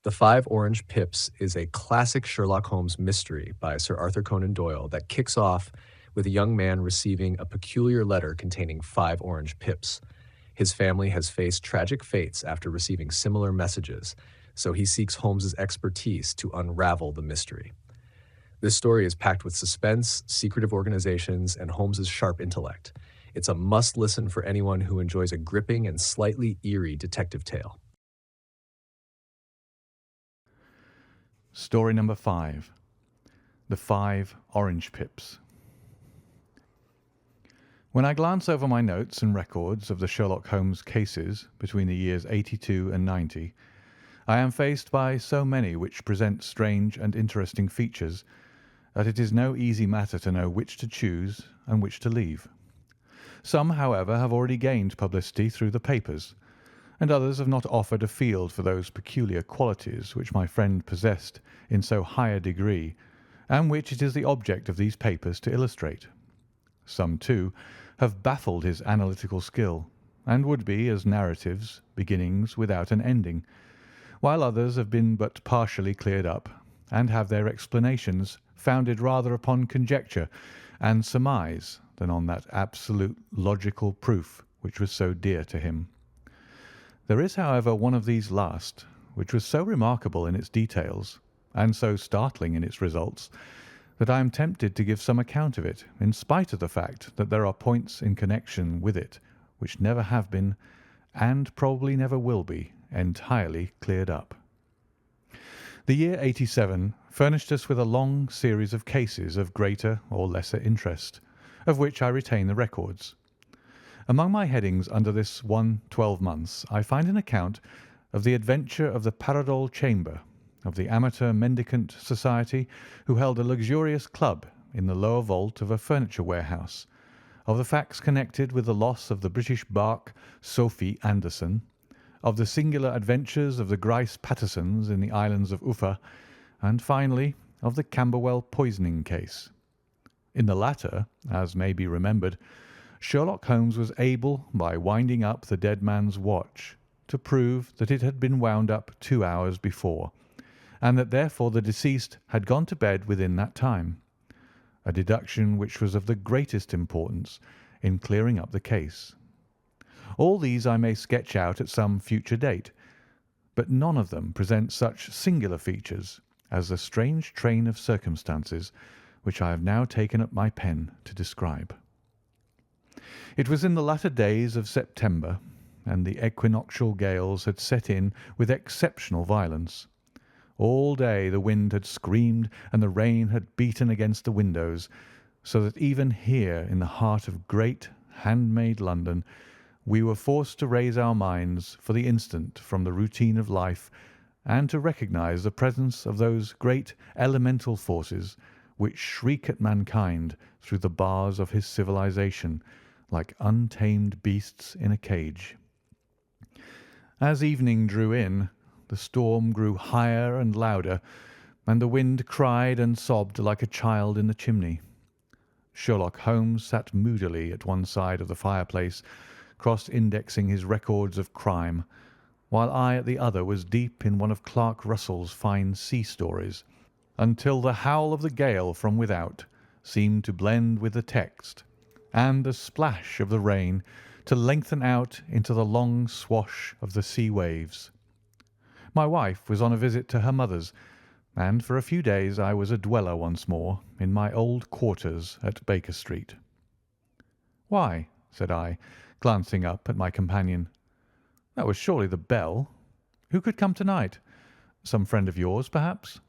The Five Orange Pips is a classic Sherlock Holmes mystery by Sir Arthur Conan Doyle that kicks off with a young man receiving a peculiar letter containing 5 orange pips. His family has faced tragic fates after receiving similar messages, so he seeks Holmes's expertise to unravel the mystery. This story is packed with suspense, secretive organizations, and Holmes's sharp intellect. It's a must-listen for anyone who enjoys a gripping and slightly eerie detective tale. Story number 5. The 5 Orange Pips. When I glance over my notes and records of the Sherlock Holmes cases between the years 82 and 90, I am faced by so many which present strange and interesting features that it is no easy matter to know which to choose and which to leave. Some, however, have already gained publicity through the papers, and others have not offered a field for those peculiar qualities which my friend possessed in so high a degree, and which it is the object of these papers to illustrate. Some, too, have baffled his analytical skill, and would be as narratives, beginnings without an ending, while others have been but partially cleared up, and have their explanations founded rather upon conjecture and surmise than on that absolute logical proof which was so dear to him. There is, however, one of these last, which was so remarkable in its details, and so startling in its results, that I am tempted to give some account of it, in spite of the fact that there are points in connection with it which never have been, and probably never will be, entirely cleared up. The year 87 furnished us with a long series of cases of greater or lesser interest, of which I retain the records. Among my headings under this one 12 months I find an account of the adventure of the Paradol Chamber, of the Amateur Mendicant Society who held a luxurious club in the lower vault of a furniture warehouse, of the facts connected with the loss of the British barque Sophie Anderson, of the singular adventures of the Grice Pattersons in the islands of Uffa, and finally of the Camberwell poisoning case. In the latter, as may be remembered, Sherlock Holmes was able, by winding up the dead man's watch, to prove that it had been wound up 2 hours before, and that therefore the deceased had gone to bed within that time, a deduction which was of the greatest importance in clearing up the case. All these I may sketch out at some future date, but none of them present such singular features as the strange train of circumstances which I have now taken up my pen to describe. It was in the latter days of September, and the equinoctial gales had set in with exceptional violence. All day the wind had screamed and the rain had beaten against the windows, so that even here in the heart of great, handmade London, we were forced to raise our minds for the instant from the routine of life and to recognize the presence of those great elemental forces which shriek at mankind through the bars of his civilization like untamed beasts in a cage. As evening drew in, the storm grew higher and louder, and the wind cried and sobbed like a child in the chimney. Sherlock Holmes sat moodily at one side of the fireplace, cross-indexing his records of crime, while I at the other was deep in one of Clark Russell's fine sea stories, until the howl of the gale from without seemed to blend with the text, and the splash of the rain to lengthen out into the long swash of the sea waves. My wife was on a visit to her mother's, and for a few days I was a dweller once more in my old quarters at Baker Street. "Why?" said I, glancing up at my companion. "That was surely the bell. Who could come tonight? Some friend of yours, perhaps?"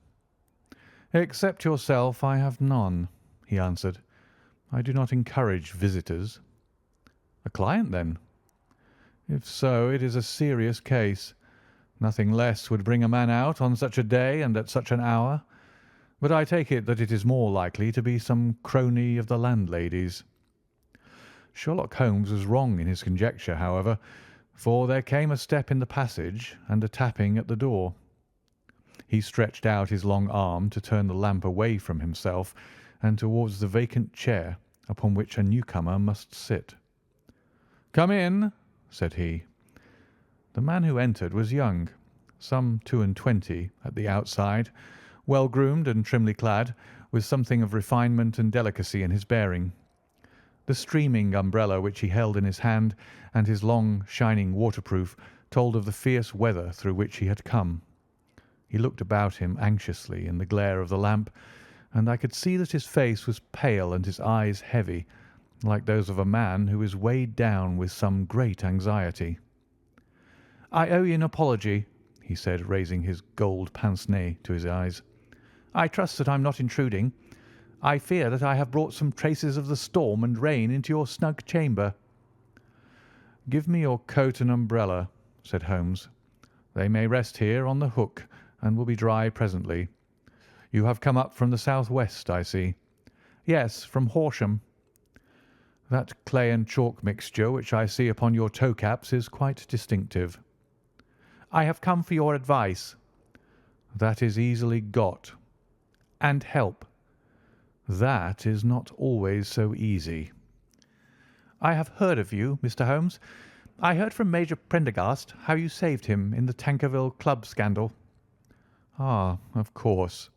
"Except yourself, I have none," he answered. "I do not encourage visitors." "A client, then?" "If so, it is a serious case. Nothing less would bring a man out on such a day and at such an hour. But I take it that it is more likely to be some crony of the landlady's." Sherlock Holmes was wrong in his conjecture, however, for there came a step in the passage and a tapping at the door. He stretched out his long arm to turn the lamp away from himself and towards the vacant chair upon which a newcomer must sit. "Come in," said he. The man who entered was young, some 22 at the outside, well-groomed and trimly clad, with something of refinement and delicacy in his bearing. The streaming umbrella which he held in his hand and his long, shining waterproof told of the fierce weather through which he had come. He looked about him anxiously in the glare of the lamp, and I could see that his face was pale and his eyes heavy, like those of a man who is weighed down with some great anxiety. "I owe you an apology," he said, raising his gold pince-nez to his eyes. "I trust that I am not intruding. I fear that I have brought some traces of the storm and rain into your snug chamber." "Give me your coat and umbrella," said Holmes. "They may rest here on the hook and will be dry presently. You have come up from the south-west, I see." "Yes, from Horsham." "That clay and chalk mixture which I see upon your toe-caps is quite distinctive." "I have come for your advice." "That is easily got." "And help." "That is not always so easy." "I have heard of you, Mr. Holmes. I heard from Major Prendergast how you saved him in the Tankerville Club scandal." "Ah, of course.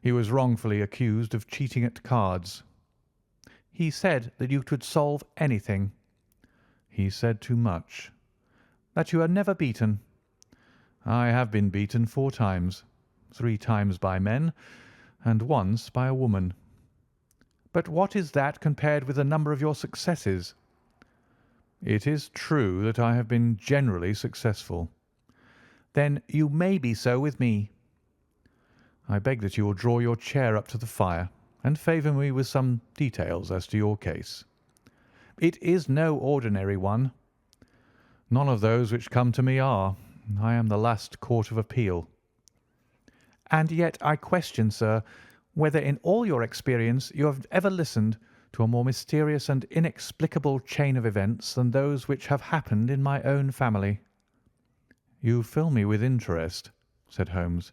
He was wrongfully accused of cheating at cards." "He said that you could solve anything." "He said too much." "That you are never beaten." "I have been beaten 4 times, 3 times by men, and once by a woman." "But what is that compared with the number of your successes?" "It is true that I have been generally successful." "Then you may be so with me." "I beg that you will draw your chair up to the fire and favour me with some details as to your case." "It is no ordinary one." "None of those which come to me are. I am the last court of appeal." "And yet I question, sir, whether in all your experience you have ever listened to a more mysterious and inexplicable chain of events than those which have happened in my own family." "You fill me with interest," said Holmes.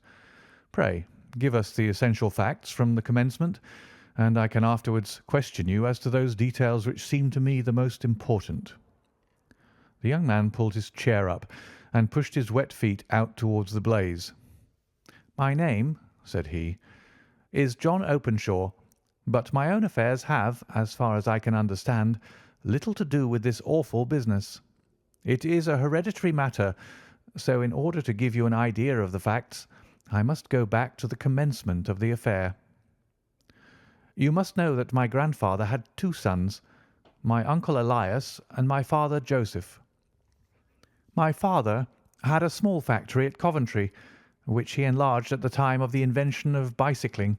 "Pray give us the essential facts from the commencement, and I can afterwards question you as to those details which seem to me the most important." The young man pulled his chair up and pushed his wet feet out towards the blaze. "My name," said he, "is John Openshaw, but my own affairs have, as far as I can understand, little to do with this awful business. It is a hereditary matter, so in order to give you an idea of the facts, I must go back to the commencement of the affair. You must know that my grandfather had 2 sons, my uncle Elias and my father Joseph. My father had a small factory at Coventry, which he enlarged at the time of the invention of bicycling.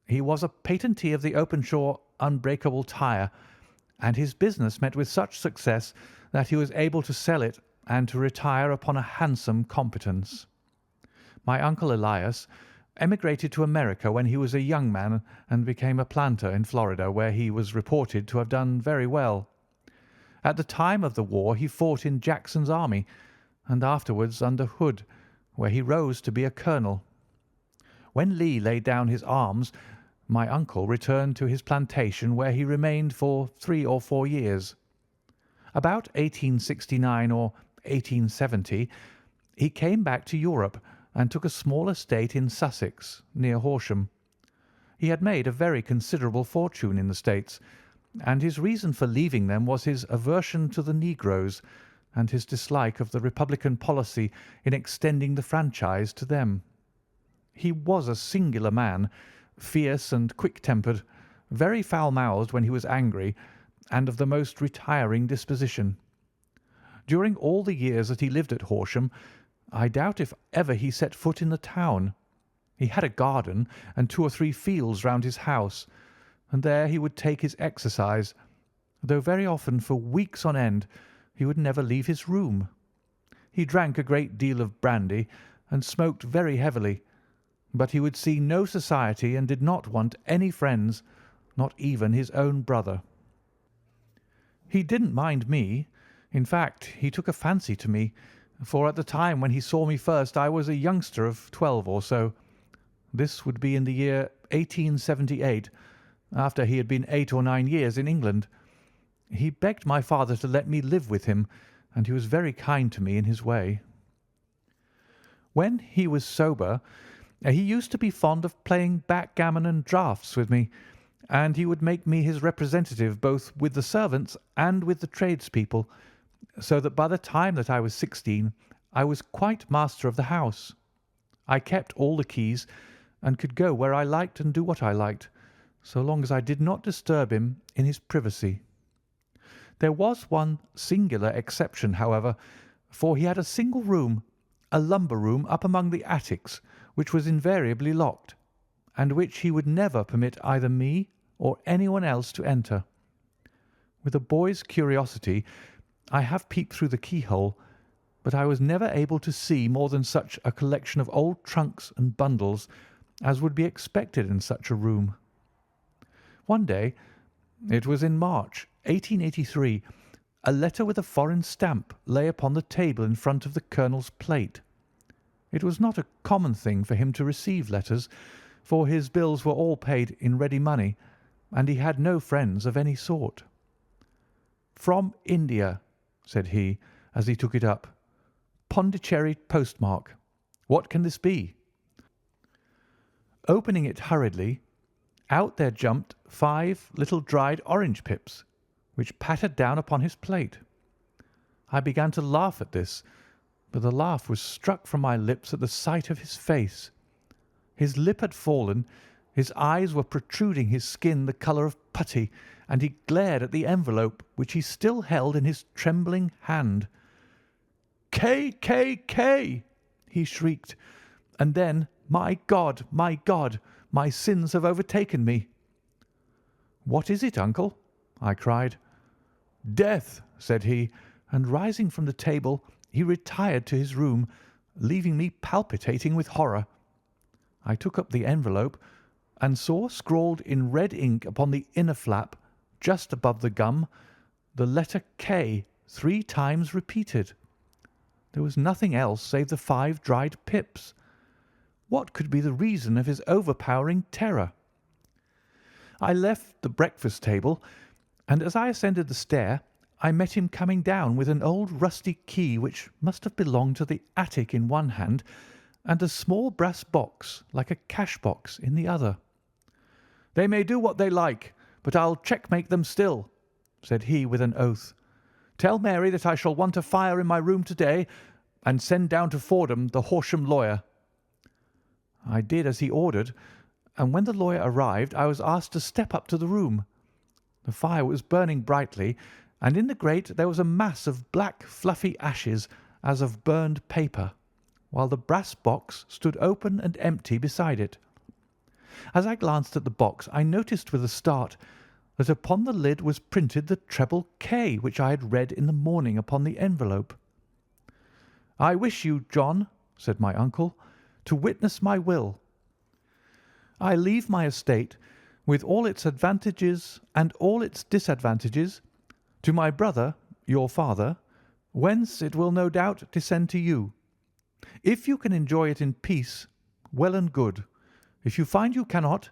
He was a patentee of the Openshaw unbreakable tyre, and his business met with such success that he was able to sell it and to retire upon a handsome competence. My uncle Elias emigrated to America when he was a young man and became a planter in Florida, where he was reported to have done very well. At the time of the war he fought in Jackson's army, and afterwards under Hood, where he rose to be a colonel. When Lee laid down his arms, my uncle returned to his plantation, where he remained for 3 or 4 years. About 1869 or 1870 he came back to Europe and took a small estate in Sussex, near Horsham. He had made a very considerable fortune in the States, and his reason for leaving them was his aversion to the negroes and his dislike of the Republican policy in extending the franchise to them. He was a singular man, fierce and quick-tempered, very foul-mouthed when he was angry, and of the most retiring disposition. During all the years that he lived at Horsham, I doubt if ever he set foot in the town. He had a garden and 2 or 3 fields round his house, and there he would take his exercise, though very often for weeks on end he would never leave his room. He drank a great deal of brandy and smoked very heavily, but he would see no society and did not want any friends, not even his own brother. He didn't mind me. In fact, he took a fancy to me, for at the time when he saw me first I was a youngster of 12 or so. This would be in the year 1878, after he had been 8 or 9 years in England. He begged my father to let me live with him, and he was very kind to me in his way. When he was sober, he used to be fond of playing backgammon and draughts with me, and he would make me his representative both with the servants and with the tradespeople, so that by the time that I was 16 I was quite master of the house. I kept all the keys and could go where I liked and do what I liked, so long as I did not disturb him in his privacy. There was one singular exception, however, for he had a single room, a lumber room up among the attics, which was invariably locked, and which he would never permit either me or anyone else to enter. With a boy's curiosity, I have peeped through the keyhole, but I was never able to see more than such a collection of old trunks and bundles as would be expected in such a room. One day, it was in March 1883, a letter with a foreign stamp lay upon the table in front of the colonel's plate. It was not a common thing for him to receive letters, for his bills were all paid in ready money, and he had no friends of any sort. "From India," said he, as he took it up. "Pondicherry postmark. What can this be?" Opening it hurriedly, out there jumped 5 little dried orange pips, which pattered down upon his plate. I began to laugh at this, but the laugh was struck from my lips at the sight of his face. His lip had fallen, his eyes were protruding, his skin the colour of putty, and he glared at the envelope which he still held in his trembling hand. "K, K, K!" he shrieked, and then, my God, my sins have overtaken me." "What is it, uncle?" I cried. "Death," said he, and rising from the table, he retired to his room, leaving me palpitating with horror. I took up the envelope and saw scrawled in red ink upon the inner flap, just above the gum, the letter K 3 times repeated. There was nothing else save the 5 dried pips. What could be the reason of his overpowering terror? I left the breakfast table, and as I ascended the stair, I met him coming down with an old rusty key which must have belonged to the attic in one hand, and a small brass box, like a cash box, in the other. "They may do what they like, but I'll checkmate them still," said he with an oath. "Tell Mary that I shall want a fire in my room to-day, and send down to Fordham the Horsham lawyer." I did as he ordered, and when the lawyer arrived I was asked to step up to the room. The fire was burning brightly, and in the grate there was a mass of black fluffy ashes as of burned paper, while the brass box stood open and empty beside it. As I glanced at the box I noticed with a start that upon the lid was printed the treble K which I had read in the morning upon the envelope. "I wish you, John," said my uncle, "to witness my will. I leave my estate, with all its advantages and all its disadvantages, to my brother, your father, whence it will no doubt descend to you. If you can enjoy it in peace, well and good. If you find you cannot,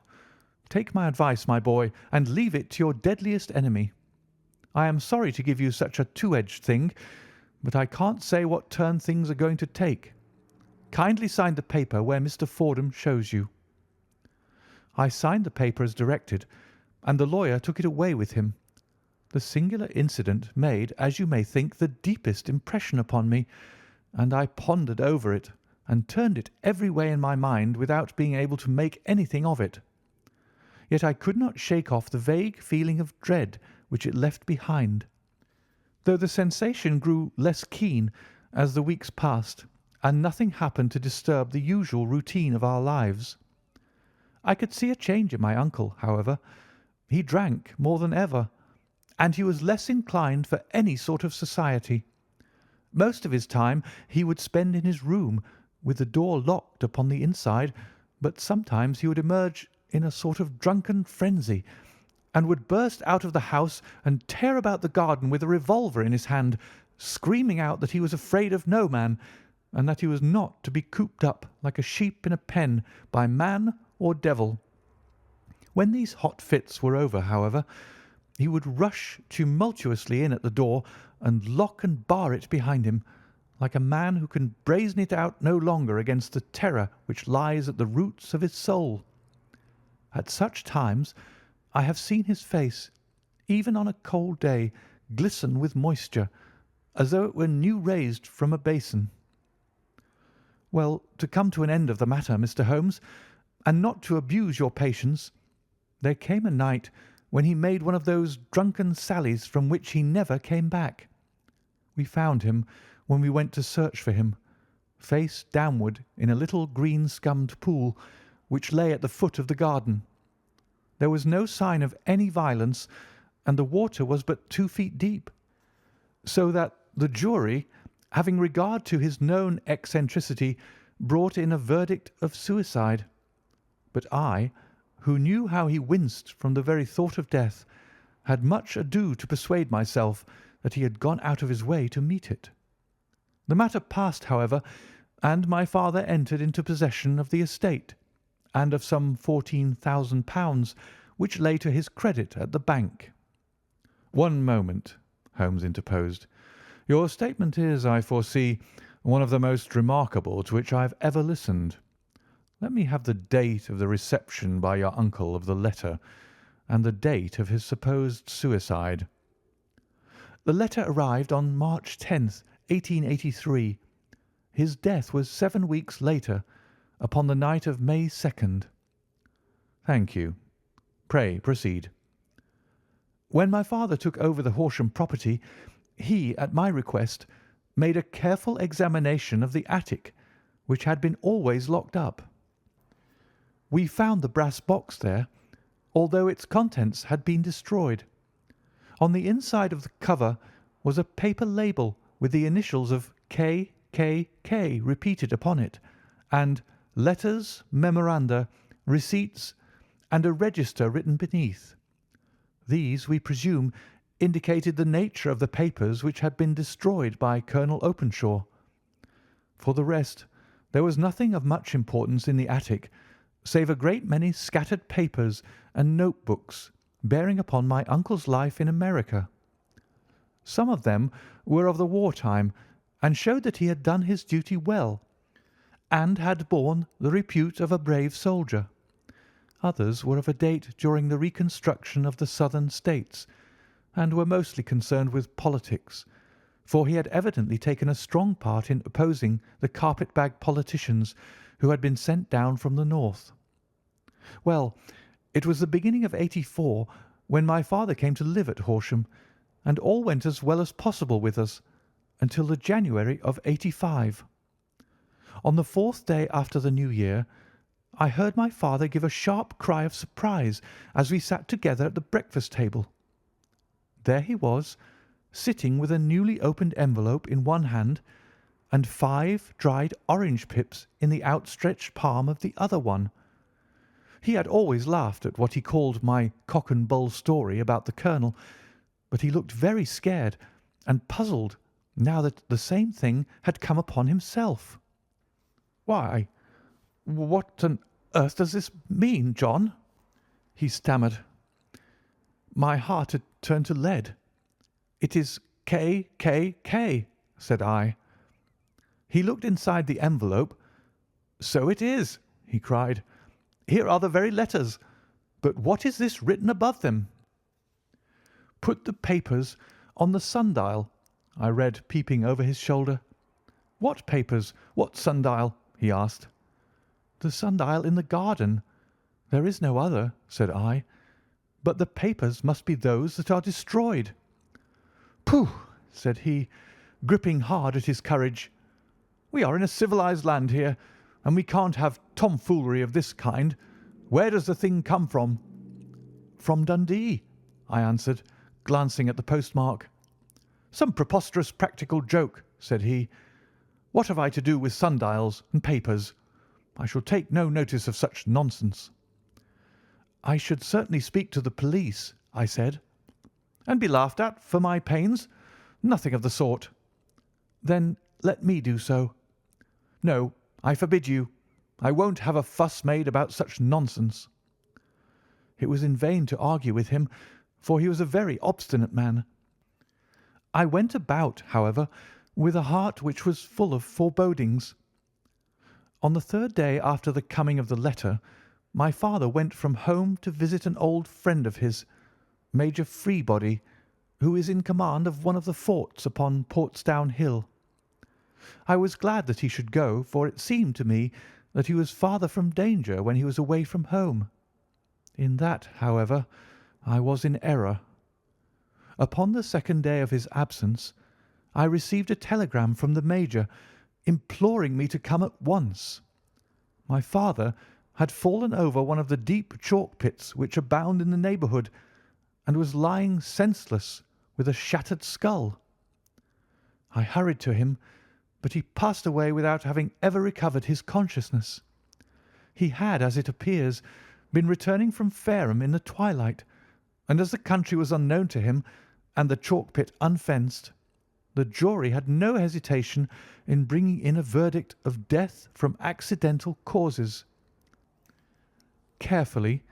take my advice, my boy, and leave it to your deadliest enemy. I am sorry to give you such a two-edged thing, but I can't say what turn things are going to take. Kindly sign the paper where Mr. Fordham shows you." I signed the paper as directed, and the lawyer took it away with him. The singular incident made, as you may think, the deepest impression upon me, and I pondered over it and turned it every way in my mind without being able to make anything of it. Yet I could not shake off the vague feeling of dread which it left behind, though the sensation grew less keen as the weeks passed, and nothing happened to disturb the usual routine of our lives. I could see a change in my uncle, however. He drank more than ever, and he was less inclined for any sort of society. Most of his time he would spend in his room, with the door locked upon the inside, but sometimes he would emerge in a sort of drunken frenzy, and would burst out of the house and tear about the garden with a revolver in his hand, screaming out that he was afraid of no man, and that he was not to be cooped up like a sheep in a pen by man or devil. When these hot fits were over, however, he would rush tumultuously in at the door and lock and bar it behind him, like a man who can brazen it out no longer against the terror which lies at the roots of his soul. At such times I have seen his face, even on a cold day, glisten with moisture, as though it were new raised from a basin. Well, to come to an end of the matter, Mr. Holmes, and not to abuse your patience, there came a night when he made one of those drunken sallies from which he never came back. We found him, when we went to search for him, face downward in a little green-scummed pool which lay at the foot of the garden. There was no sign of any violence, and the water was but 2 feet deep, so that the jury, having regard to his known eccentricity, brought in a verdict of suicide. But I, who knew how he winced from the very thought of death, had much ado to persuade myself that he had gone out of his way to meet it. The matter passed, however, and my father entered into possession of the estate and of some £14,000 which lay to his credit at the bank. "One moment," Holmes interposed. "Your statement is, I foresee, one of the most remarkable to which I have ever listened. Let me have the date of the reception by your uncle of the letter, and the date of his supposed suicide." "The letter arrived on March 10th, 1883. His death was 7 weeks later, upon the night of May 2nd. "Thank you. Pray proceed." "When my father took over the Horsham property, he, at my request, made a careful examination of the attic, which had been always locked up. We found the brass box there, although its contents had been destroyed. On the inside of the cover was a paper label with the initials of K.K.K. repeated upon it, and letters, memoranda, receipts, and a register written beneath. These, we presume, indicated the nature of the papers which had been destroyed by Colonel Openshaw. For the rest, there was nothing of much importance in the attic, save a great many scattered papers and notebooks bearing upon my uncle's life in America. Some of them were of the war time, and showed that he had done his duty well, and had borne the repute of a brave soldier. Others were of a date during the reconstruction of the Southern States, and were mostly concerned with politics, for he had evidently taken a strong part in opposing the carpet-bag politicians who had been sent down from the north. Well, it was the beginning of '84 when my father came to live at Horsham, and all went as well as possible with us until the January of '85. On the 4th day after the New Year, I heard my father give a sharp cry of surprise as we sat together at the breakfast table. There he was, sitting with a newly opened envelope in one hand and 5 dried orange pips in the outstretched palm of the other one. He had always laughed at what he called my cock and bull story about the colonel, but he looked very scared and puzzled now that the same thing had come upon himself. "Why, what on earth does this mean, John?" he stammered. My heart had turned to lead. "It is K.K.K.," said I. He looked inside the envelope. "So it is," he cried. "Here are the very letters. But what is this written above them?" "Put the papers on the sundial," I read, peeping over his shoulder. "What papers? What sundial?" he asked. "The sundial in the garden. There is no other," said I. "But the papers must be those that are destroyed." "Pooh!" said he, gripping hard at his courage. "We are in a civilized land here, and we can't have tomfoolery of this kind. Where does the thing come from?" "From Dundee," I answered, glancing at the postmark. "Some preposterous practical joke," said he. "What have I to do with sundials and papers? I shall take no notice of such nonsense." "I should certainly speak to the police," I said. "And be laughed at for my pains? Nothing of the sort." "Then let me do so." "No, I forbid you. I won't have a fuss made about such nonsense." It was in vain to argue with him, for he was a very obstinate man. I went about, however, with a heart which was full of forebodings. On the third day after the coming of the letter, my father went from home to visit an old friend of his, Major Freebody, who is in command of one of the forts upon Portsdown Hill. I was glad that he should go, for it seemed to me that he was farther from danger when he was away from home. In that, however, I was in error. Upon the second day of his absence, I received a telegram from the Major imploring me to come at once. My father had fallen over one of the deep chalk pits which abound in the neighbourhood, and was lying senseless with a shattered skull. I hurried to him, but he passed away without having ever recovered his consciousness. He had, as it appears, been returning from Fareham in the twilight, and as the country was unknown to him and the chalk pit unfenced, the jury had no hesitation in bringing in a verdict of death from accidental causes. Carefully,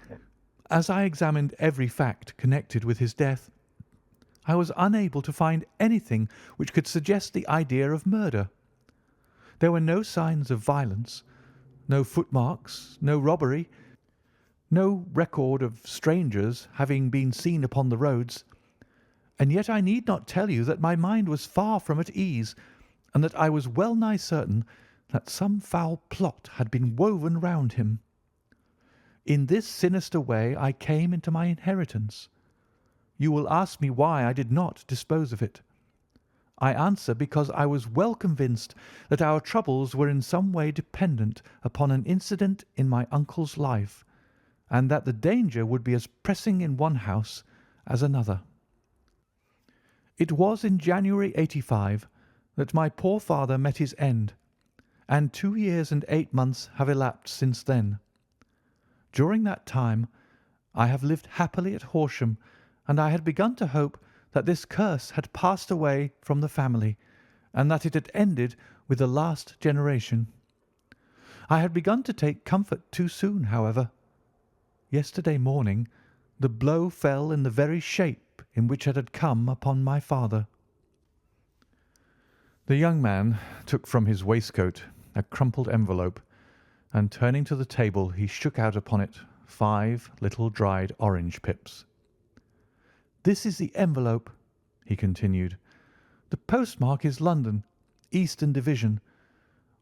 as I examined every fact connected with his death, I was unable to find anything which could suggest the idea of murder. There were no signs of violence, no footmarks, no robbery, no record of strangers having been seen upon the roads, and yet I need not tell you that my mind was far from at ease, and that I was well nigh certain that some foul plot had been woven round him. In this sinister way I came into my inheritance. You will ask me why I did not dispose of it. I answer because I was well convinced that our troubles were in some way dependent upon an incident in my uncle's life, and that the danger would be as pressing in one house as another. It was in January '85 that my poor father met his end, and 2 years and 8 months have elapsed since then. During that time I have lived happily at Horsham, and I had begun to hope that this curse had passed away from the family, and that it had ended with the last generation. I had begun to take comfort too soon, however. Yesterday morning the blow fell in the very shape in which it had come upon my father. The young man took from his waistcoat a crumpled envelope, and turning to the table he shook out upon it 5 little dried orange pips. "This is the envelope," he continued. "The postmark is London, Eastern Division.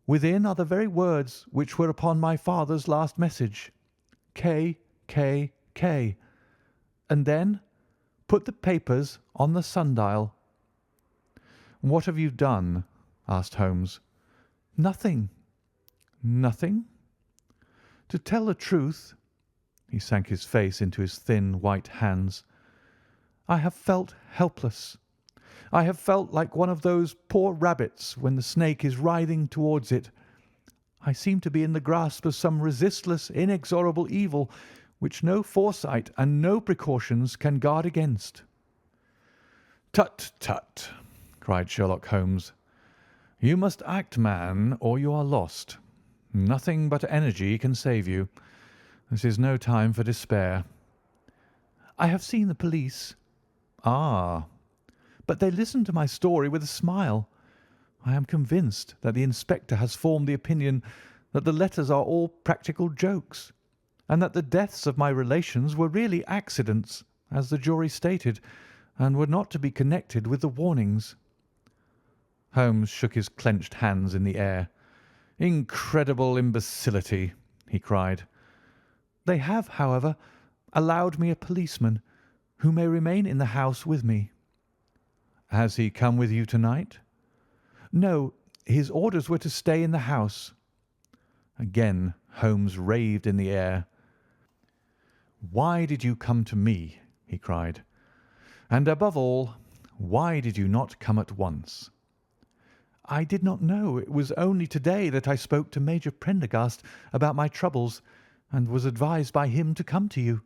Within are the very words which were upon my father's last message, K, K, K. And then put the papers on the sundial." "What have you done?" asked Holmes. "Nothing." "Nothing?" "To tell the truth," he sank his face into his thin white hands, "I have felt helpless. I have felt like one of those poor rabbits when the snake is writhing towards it. I seem to be in the grasp of some resistless, inexorable evil which no foresight and no precautions can guard against." "Tut, tut!" cried Sherlock Holmes. "You must act, man, or you are lost. Nothing but energy can save you. This is no time for despair." "I have seen the police." "Ah!" "But they listened to my story with a smile. I am convinced that the inspector has formed the opinion that the letters are all practical jokes, and that the deaths of my relations were really accidents, as the jury stated, and were not to be connected with the warnings." Holmes shook his clenched hands in the air. "Incredible imbecility!" he cried. "They have, however, allowed me a policeman, who may remain in the house with me." "Has he come with you tonight?" "No, his orders were to stay in the house." Again Holmes raved in the air. "Why did you come to me?" he cried. "And above all, why did you not come at once?" "I did not know. It was only to-day that I spoke to Major Prendergast about my troubles, and was advised by him to come to you."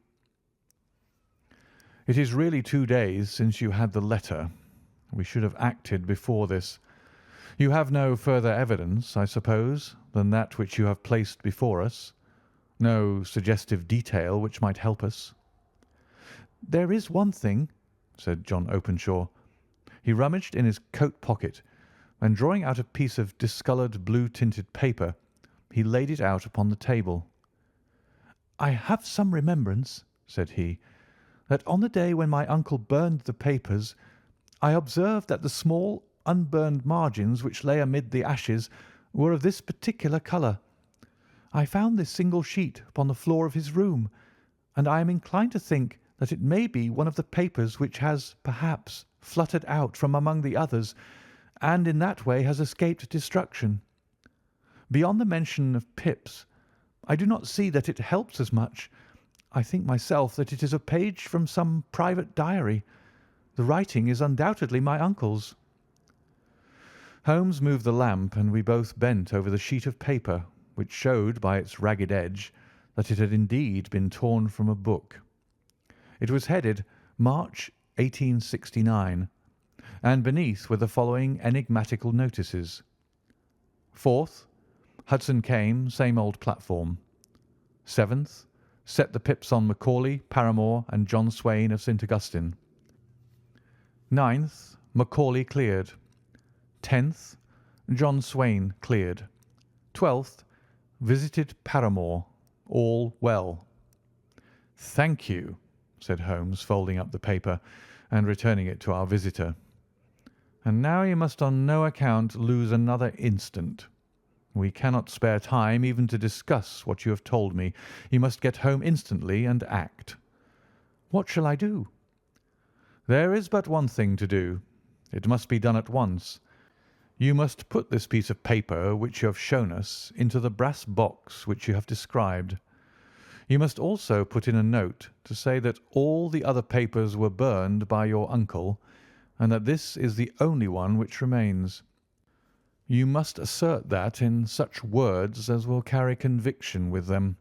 "It is really 2 days since you had the letter. We should have acted before this. You have no further evidence, I suppose, than that which you have placed before us? No suggestive detail which might help us?" "There is one thing," said John Openshaw. He rummaged in his coat pocket, and drawing out a piece of discoloured blue-tinted paper, he laid it out upon the table. "I have some remembrance," said he, "that on the day when my uncle burned the papers, I observed that the small unburned margins which lay amid the ashes were of this particular colour. I found this single sheet upon the floor of his room, and I am inclined to think that it may be one of the papers which has, perhaps, fluttered out from among the others, and in that way has escaped destruction. Beyond the mention of pips, I do not see that it helps us much. I think myself that it is a page from some private diary. The writing is undoubtedly my uncle's." Holmes moved the lamp, and we both bent over the sheet of paper, which showed by its ragged edge that it had indeed been torn from a book. It was headed March 1869, and beneath were the following enigmatical notices: 4th, Hudson came, same old platform. 7th, set the pips on Macaulay, Paramore, and John Swain of St. Augustine. 9th, Macaulay cleared. 10th, John Swain cleared. 12th, visited Paramore. All well. "Thank you," said Holmes, folding up the paper and returning it to our visitor. "And now you must on no account lose another instant. We cannot spare time even to discuss what you have told me. You must get home instantly and act." "What shall I do?" "There is but one thing to do. It must be done at once. You must put this piece of paper which you have shown us into the brass box which you have described. You must also put in a note to say that all the other papers were burned by your uncle, and that this is the only one which remains. You must assert that in such words as will carry conviction with them.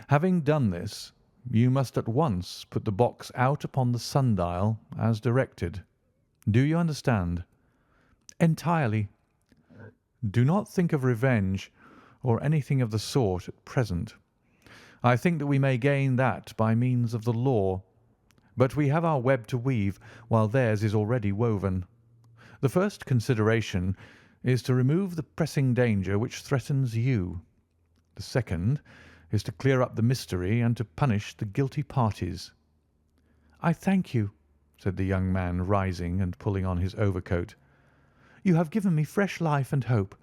Having done this, you must at once put the box out upon the sundial as directed. Do you understand?" "Entirely." "Do not think of revenge or anything of the sort at present. I think that we may gain that by means of the law, but we have our web to weave while theirs is already woven. The first consideration is to remove the pressing danger which threatens you. The second is to clear up the mystery and to punish the guilty parties." "I thank you," said the young man, rising and pulling on his overcoat. "You have given me fresh life and hope.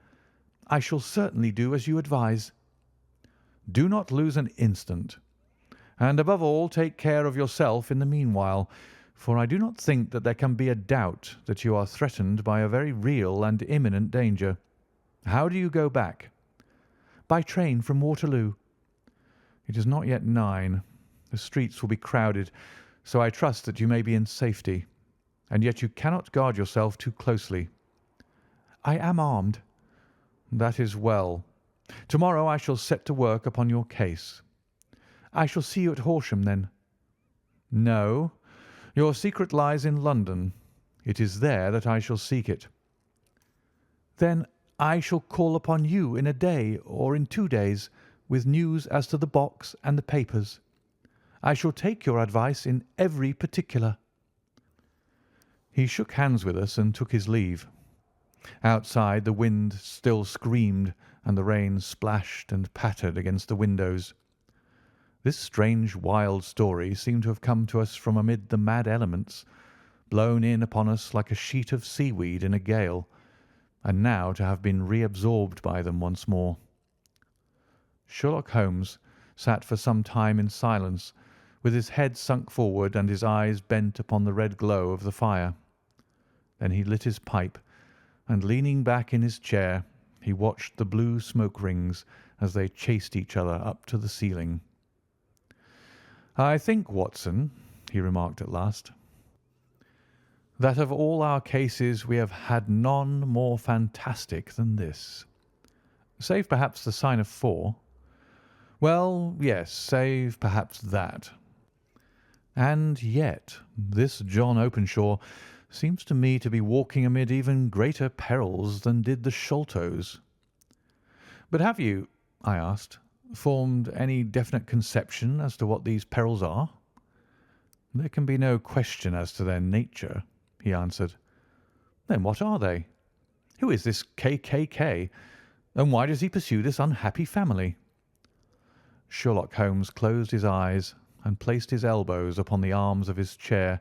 I shall certainly do as you advise." "Do not lose an instant, and above all take care of yourself in the meanwhile, for I do not think that there can be a doubt that you are threatened by a very real and imminent danger. How do you go back?" "By train from Waterloo." "It is not yet 9. The streets will be crowded, so I trust that you may be in safety. And yet you cannot guard yourself too closely." "I am armed." "That is well. Tomorrow I shall set to work upon your case." "I shall see you at Horsham, then?" "No. Your secret lies in London. It is there that I shall seek it." "Then I shall call upon you in a day or in 2 days with news as to the box and the papers. I shall take your advice in every particular." He shook hands with us and took his leave. Outside the wind still screamed and the rain splashed and pattered against the windows. This strange wild story seemed to have come to us from amid the mad elements, blown in upon us like a sheet of seaweed in a gale, and now to have been reabsorbed by them once more. Sherlock Holmes sat for some time in silence, with his head sunk forward and his eyes bent upon the red glow of the fire. Then he lit his pipe, and leaning back in his chair, he watched the blue smoke rings as they chased each other up to the ceiling. "I think, Watson," he remarked at last, "that of all our cases we have had none more fantastic than this. Save perhaps the sign of 4. Well, yes, save perhaps that. And yet this John Openshaw seems to me to be walking amid even greater perils than did the Sholtos." "But have you," I asked, "formed any definite conception as to what these perils are?" "There can be no question as to their nature," he answered. "Then what are they?" Who is this KKK, and why does he pursue this unhappy family?" Sherlock Holmes closed his eyes and placed his elbows upon the arms of his chair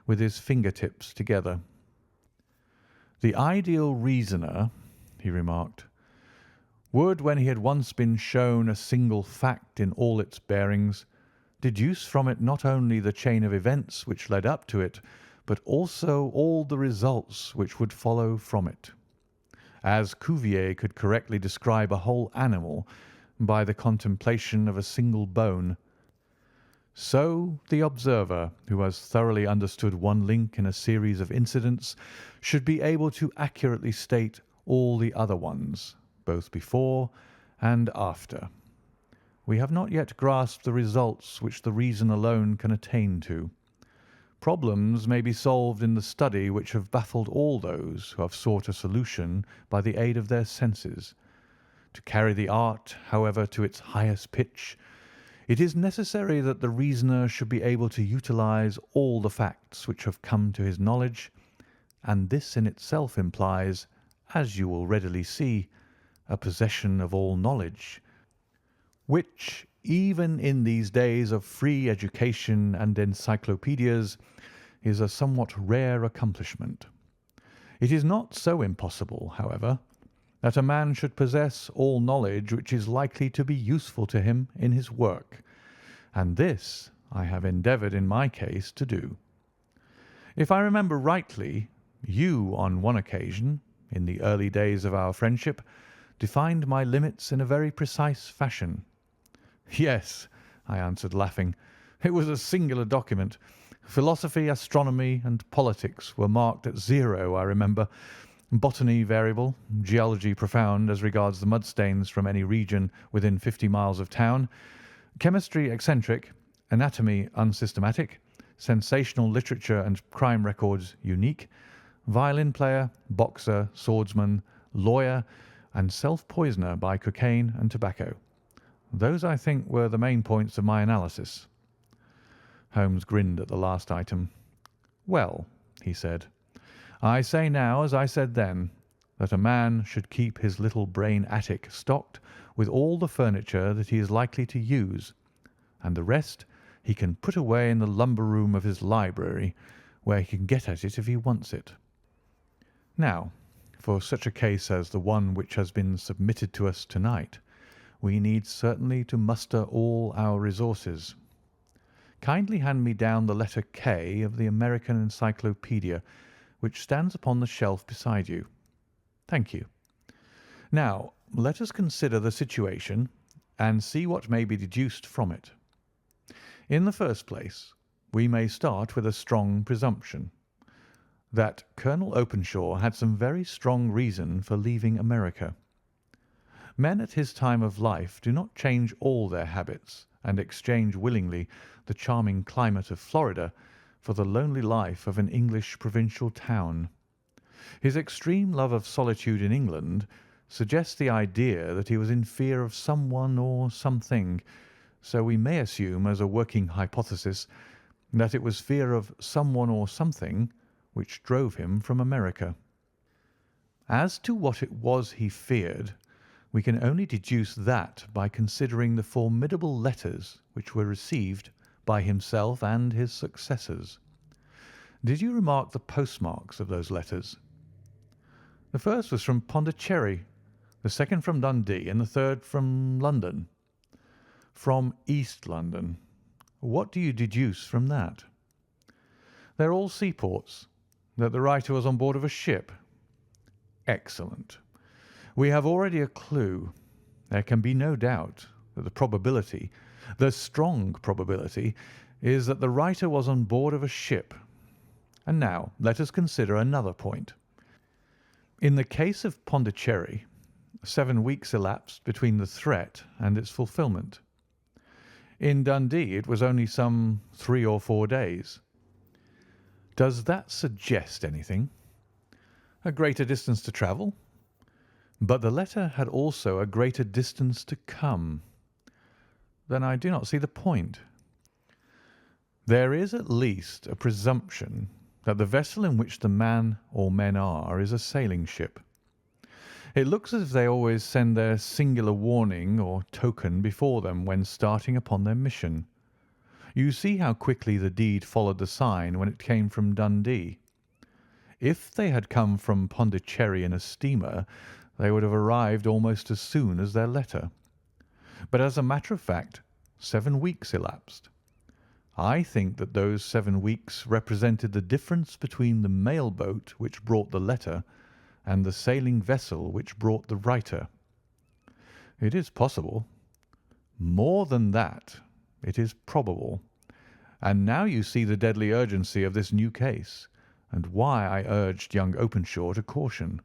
with his finger-tips together. "The ideal reasoner," he remarked, "would, when he had once been shown a single fact in all its bearings, deduce from it not only the chain of events which led up to it, but also all the results which would follow from it. As Cuvier could correctly describe a whole animal by the contemplation of a single bone, so the observer, who has thoroughly understood one link in a series of incidents, should be able to accurately state all the other ones, both before and after. We have not yet grasped the results which the reason alone can attain to. Problems may be solved in the study which have baffled all those who have sought a solution by the aid of their senses. To carry the art, however, to its highest pitch, it is necessary that the reasoner should be able to utilize all the facts which have come to his knowledge, and this in itself implies, as you will readily see, a possession of all knowledge, which, even in these days of free education and encyclopedias, is a somewhat rare accomplishment. It is not so impossible, however, that a man should possess all knowledge which is likely to be useful to him in his work, and this I have endeavoured in my case to do. If I remember rightly, you, on one occasion, in the early days of our friendship, defined my limits in a very precise fashion." "Yes," I answered, laughing. "It was a singular document. Philosophy, astronomy, and politics were marked at 0, I remember. Botany variable, geology profound as regards the mudstains from any region within 50 miles of town, chemistry eccentric, anatomy unsystematic, sensational literature and crime records unique, violin player, boxer, swordsman, lawyer, and self-poisoner by cocaine and tobacco. Those, I think, were the main points of my analysis." Holmes grinned at the last item. "Well," he said, "I say now, as I said then, that a man should keep his little brain attic stocked with all the furniture that he is likely to use, and the rest he can put away in the lumber room of his library, where he can get at it if he wants it. Now, for such a case as the one which has been submitted to us tonight, we need certainly to muster all our resources. Kindly hand me down the letter K of the American Encyclopedia, which stands upon the shelf beside you. Thank you. Now, let us consider the situation and see what may be deduced from it. In the first place, we may start with a strong presumption that Colonel Openshaw had some very strong reason for leaving America. Men at his time of life do not change all their habits and exchange willingly the charming climate of Florida for the lonely life of an English provincial town. His extreme love of solitude in England suggests the idea that he was in fear of someone or something, so we may assume as a working hypothesis that it was fear of someone or something which drove him from America. As to what it was he feared, we can only deduce that by considering the formidable letters which were received by himself and his successors. Did you remark the postmarks of those letters? The first was from Pondicherry, the second from Dundee, and the third from London. From East London. What do you deduce from that? They're all seaports. That the writer was on board of a ship. Excellent. We have already a clue. There can be no doubt that the strong probability, is that the writer was on board of a ship. And now let us consider another point. In the case of Pondicherry, 7 weeks elapsed between the threat and its fulfilment. In Dundee it was only some 3 or 4 days. Does that suggest anything? A greater distance to travel? But the letter had also a greater distance to come. Then I do not see the point. There is at least a presumption that the vessel in which the man or men are is a sailing ship. It looks as if they always send their singular warning or token before them when starting upon their mission. You see how quickly the deed followed the sign when it came from Dundee. If they had come from Pondicherry in a steamer, they would have arrived almost as soon as their letter. But as a matter of fact, 7 weeks elapsed. I think that those 7 weeks represented the difference between the mail boat which brought the letter and the sailing vessel which brought the writer. It is possible. More than that, it is probable. And now you see the deadly urgency of this new case, and why I urged young Openshaw to caution.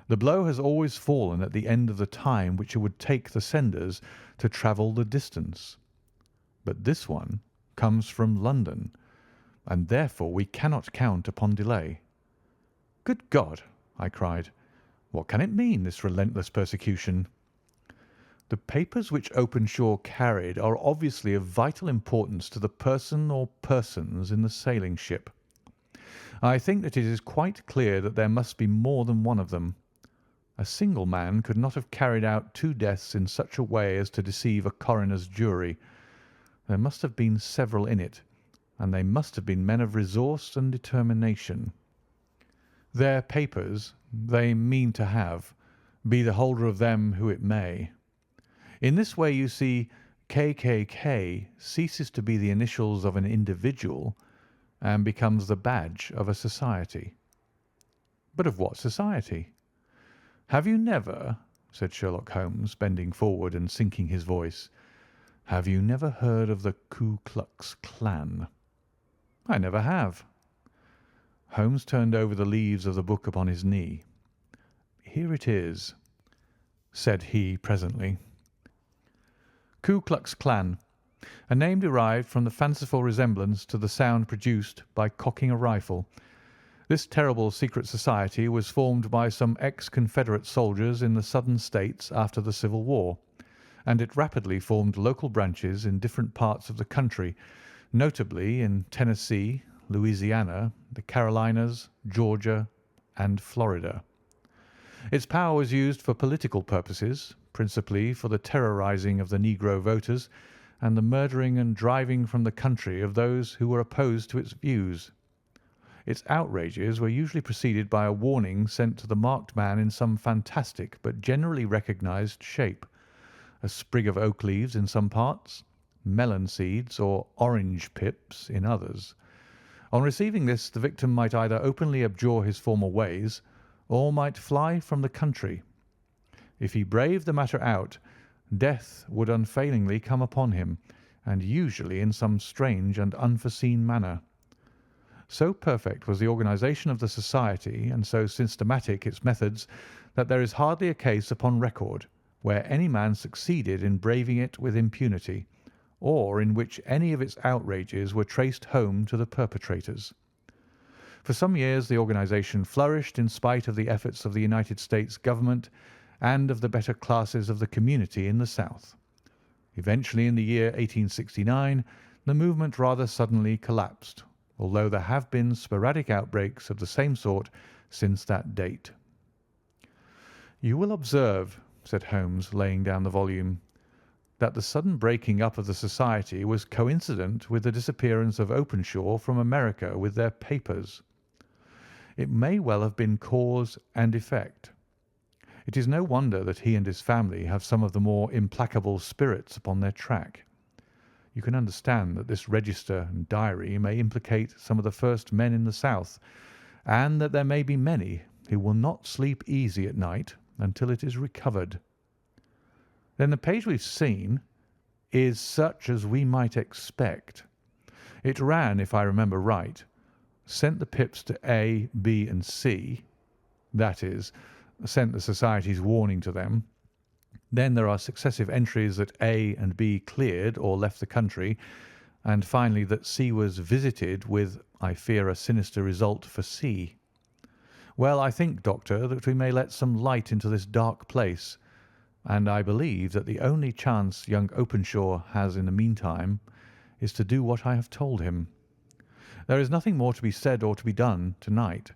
The blow has always fallen at the end of the time which it would take the senders to travel the distance. But this one comes from London, and therefore we cannot count upon delay. Good God! I cried. What can it mean, this relentless persecution? The papers which Openshaw carried are obviously of vital importance to the person or persons in the sailing ship. I think that it is quite clear that there must be more than one of them. A single man could not have carried out 2 deaths in such a way as to deceive a coroner's jury. There must have been several in it, and they must have been men of resource and determination. Their papers they mean to have, be the holder of them who it may. In this way, you see, KKK ceases to be the initials of an individual and becomes the badge of a society. But of what society? Have you never, said Sherlock Holmes, bending forward and sinking his voice, have you never heard of the Ku Klux Klan? I never have. Holmes turned over the leaves of the book upon his knee. Here it is, said he presently. Ku Klux Klan, a name derived from the fanciful resemblance to the sound produced by cocking a rifle. This terrible secret society was formed by some ex-Confederate soldiers in the Southern States after the Civil War, and it rapidly formed local branches in different parts of the country, notably in Tennessee, Louisiana, the Carolinas, Georgia, and Florida. Its power was used for political purposes, principally for the terrorizing of the Negro voters and the murdering and driving from the country of those who were opposed to its views. Its outrages were usually preceded by a warning sent to the marked man in some fantastic but generally recognized shape: a sprig of oak leaves in some parts, melon seeds or orange pips in others. On receiving this, the victim might either openly abjure his former ways, or might fly from the country. If he braved the matter out, death would unfailingly come upon him, and usually in some strange and unforeseen manner. So perfect was the organization of the society, and so systematic its methods, that there is hardly a case upon record where any man succeeded in braving it with impunity, or in which any of its outrages were traced home to the perpetrators. For some years the organization flourished in spite of the efforts of the United States government and of the better classes of the community in the South. Eventually, in the year 1869, the movement rather suddenly collapsed, although there have been sporadic outbreaks of the same sort since that date. You will observe, said Holmes, laying down the volume, that the sudden breaking up of the society was coincident with the disappearance of Openshaw from America with their papers. It may well have been cause and effect. It is no wonder that he and his family have some of the more implacable spirits upon their track. You can understand that this register and diary may implicate some of the first men in the South, and that there may be many who will not sleep easy at night until it is recovered. Then the page we've seen is such as we might expect. It ran, if I remember right, sent the pips to A, B, and C, that is, sent the society's warning to them. Then there are successive entries that A and B cleared or left the country, and finally that C was visited with, I fear, a sinister result for C. Well, I think, Doctor, that we may let some light into this dark place, and I believe that the only chance young Openshaw has in the meantime is to do what I have told him. There is nothing more to be said or to be done to-night,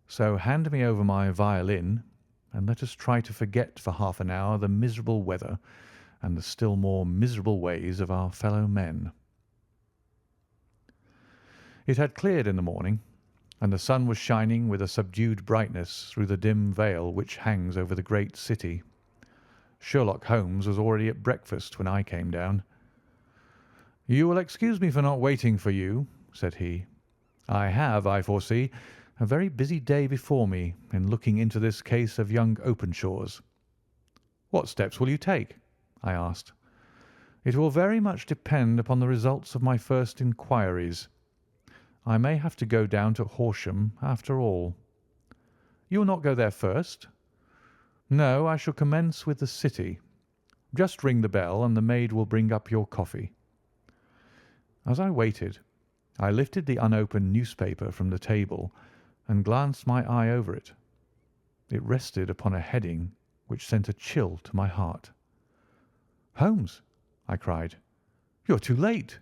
so hand me over my violin, and let us try to forget for half an hour the miserable weather and the still more miserable ways of our fellow men. It had cleared in the morning, and the sun was shining with a subdued brightness through the dim veil which hangs over the great city. Sherlock Holmes was already at breakfast when I came down. "You will excuse me for not waiting for you," said he. "I have, I foresee, a very busy day before me in looking into this case of young Openshaw's." "What steps will you take?" I asked. "It will very much depend upon the results of my first inquiries. I may have to go down to Horsham after all." "You will not go there first?" "No, I shall commence with the city. Just ring the bell, and the maid will bring up your coffee." As I waited, I lifted the unopened newspaper from the table and glanced my eye over it. It rested upon a heading which sent a chill to my heart. "Holmes," I cried, "you are too late."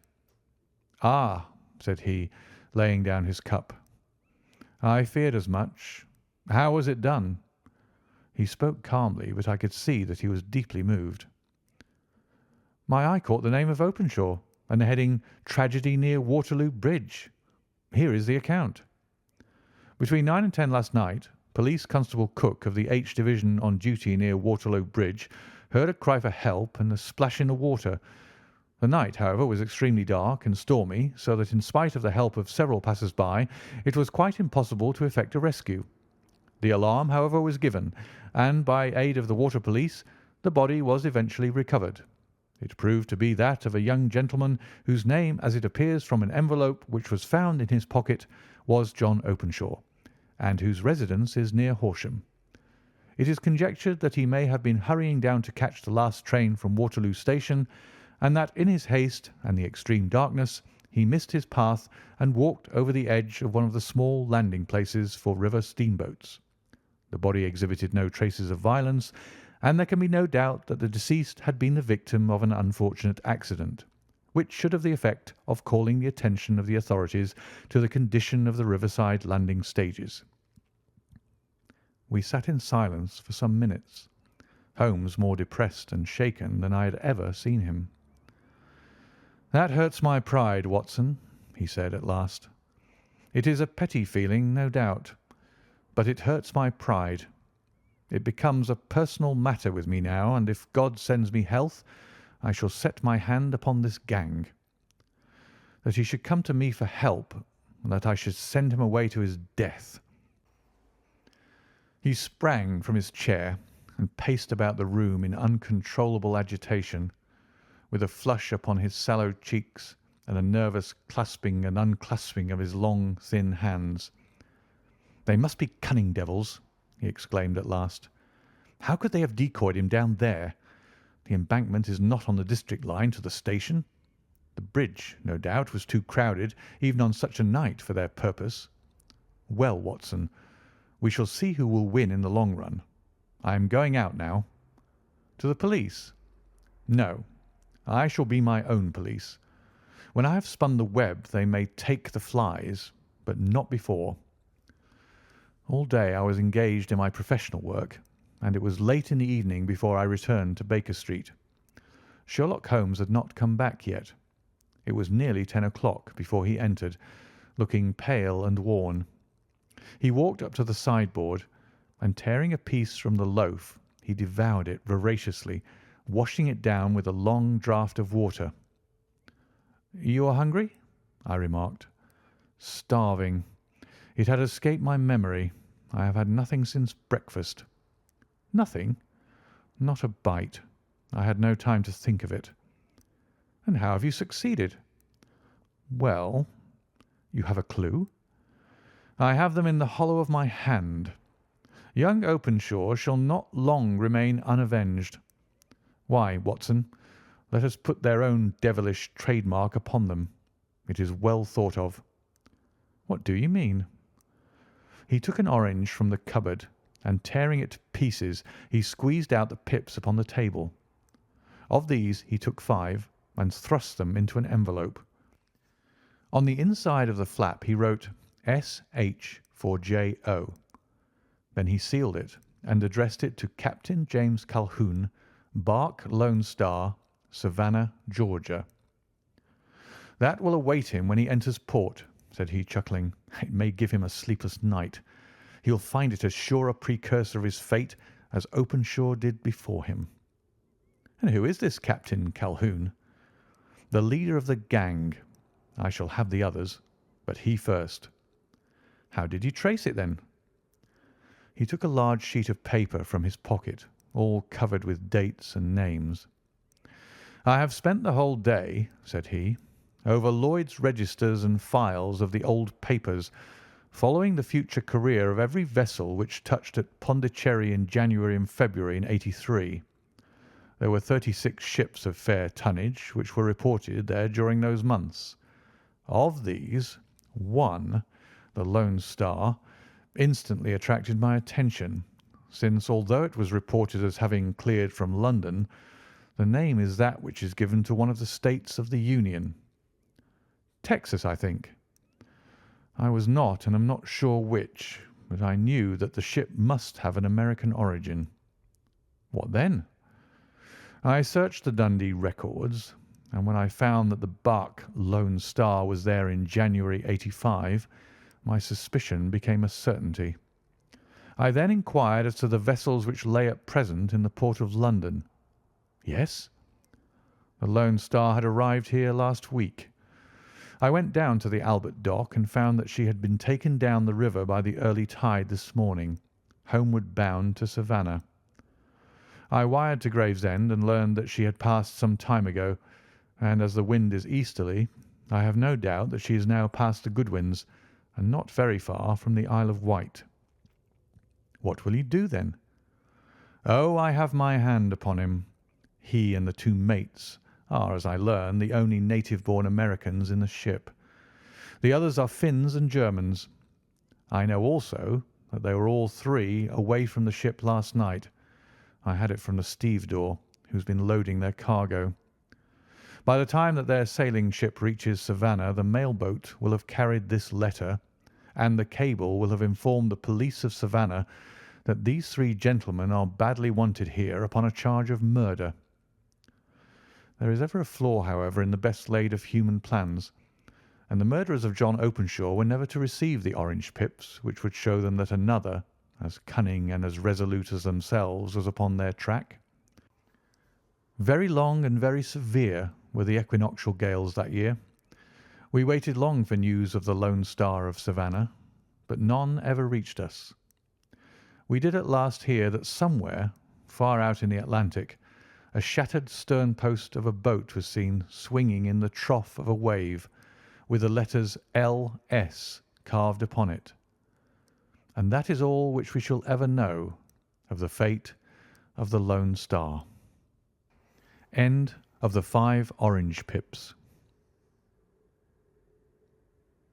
"Ah," said he, laying down his cup. "I feared as much. How was it done?" He spoke calmly, but I could see that he was deeply moved. "My eye caught the name of Openshaw and the heading 'Tragedy near Waterloo Bridge.' Here is the account. Between 9 and 10 last night, Police Constable Cook of the H Division on duty near Waterloo Bridge heard a cry for help and a splash in the water. The night, however, was extremely dark and stormy, so that in spite of the help of several passers-by, it was quite impossible to effect a rescue. The alarm, however, was given, and by aid of the water police, the body was eventually recovered. It proved to be that of a young gentleman whose name, as it appears from an envelope which was found in his pocket, was John Openshaw, and whose residence is near Horsham. It is conjectured that he may have been hurrying down to catch the last train from Waterloo Station, and that in his haste and the extreme darkness he missed his path and walked over the edge of one of the small landing places for river steamboats. The body exhibited no traces of violence, and there can be no doubt that the deceased had been the victim of an unfortunate accident, which should have the effect of calling the attention of the authorities to the condition of the riverside landing stages." We sat in silence for some minutes, Holmes more depressed and shaken than I had ever seen him. "That hurts my pride, Watson," he said at last. "It is a petty feeling, no doubt, but it hurts my pride. It becomes a personal matter with me now, and if God sends me health, I shall set my hand upon this gang. That he should come to me for help, and that I should send him away to his death." He sprang from his chair and paced about the room in uncontrollable agitation, with a flush upon his sallow cheeks and a nervous clasping and unclasping of his long, thin hands. "They must be cunning devils," he exclaimed at last. "How could they have decoyed him down there? The embankment is not on the district line to the station. The bridge, no doubt, was too crowded, even on such a night, for their purpose. Well, Watson, we shall see who will win in the long run. I am going out now." "To the police?" "No. I shall be my own police. When I have spun the web they may take the flies, but not before." All day I was engaged in my professional work, and it was late in the evening before I returned to Baker Street. Sherlock Holmes had not come back yet. It was nearly 10 o'clock before he entered, looking pale and worn. He walked up to the sideboard, and tearing a piece from the loaf, he devoured it voraciously, washing it down with a long draught of water. "You are hungry?" I remarked. "Starving. It had escaped my memory. I have had nothing since breakfast." "Nothing?" "Not a bite. I had no time to think of it." "And how have you succeeded?" "Well, you have a clue?" "I have them in the hollow of my hand. Young Openshaw shall not long remain unavenged. Why, Watson, let us put their own devilish trademark upon them. It is well thought of." "What do you mean?" He took an orange from the cupboard, and tearing it to pieces, he squeezed out the pips upon the table. Of these he took 5 and thrust them into an envelope. On the inside of the flap he wrote S.H. for J.O. Then he sealed it and addressed it to Captain James Calhoun, Bark Lone Star, Savannah, Georgia. "That will await him when he enters port," said he, chuckling. "It may give him a sleepless night. He'll find it as sure a precursor of his fate as Openshaw did before him." "And who is this Captain Calhoun?" "The leader of the gang. I shall have the others, but he first." "How did you trace it, then?" He took a large sheet of paper from his pocket, all covered with dates and names. "I have spent the whole day," said he, "over Lloyd's registers and files of the old papers, following the future career of every vessel which touched at Pondicherry in January and February in '83. There were 36 ships of fair tonnage which were reported there during those months. Of these, one, the Lone Star, instantly attracted my attention, since, although it was reported as having cleared from London, the name is that which is given to one of the states of the Union. Texas, I think. I was not, and am not sure which, but I knew that the ship must have an American origin." "What then?" "I searched the Dundee records, and when I found that the barque Lone Star was there in January '85, my suspicion became a certainty. I then inquired as to the vessels which lay at present in the port of London." "Yes?" "The Lone Star had arrived here last week. I went down to the Albert Dock and found that she had been taken down the river by the early tide this morning, homeward bound to Savannah. I wired to Gravesend and learned that she had passed some time ago, and as the wind is easterly, I have no doubt that she is now past the Goodwins and not very far from the Isle of Wight." "What will you do, then?" "Oh, I have my hand upon him. He and the two mates are, as I learn, the only native-born Americans in the ship. The others are Finns and Germans. I know also that they were all three away from the ship last night. I had it from the stevedore, who's been loading their cargo. By the time that their sailing ship reaches Savannah, the mailboat will have carried this letter, and the cable will have informed the police of Savannah that these three gentlemen are badly wanted here upon a charge of murder. There is ever a flaw, however, in the best laid of human plans, and the murderers of John Openshaw were never to receive the orange pips which would show them that another, as cunning and as resolute as themselves, was upon their track. Very long and very severe were the equinoctial gales that year. We waited long for news of the Lone Star of Savannah, but none ever reached us. We did at last hear that somewhere, far out in the Atlantic, a shattered stern post of a boat was seen swinging in the trough of a wave, with the letters L.S. carved upon it. And that is all which we shall ever know of the fate of the Lone Star. End of the 5 Orange Pips.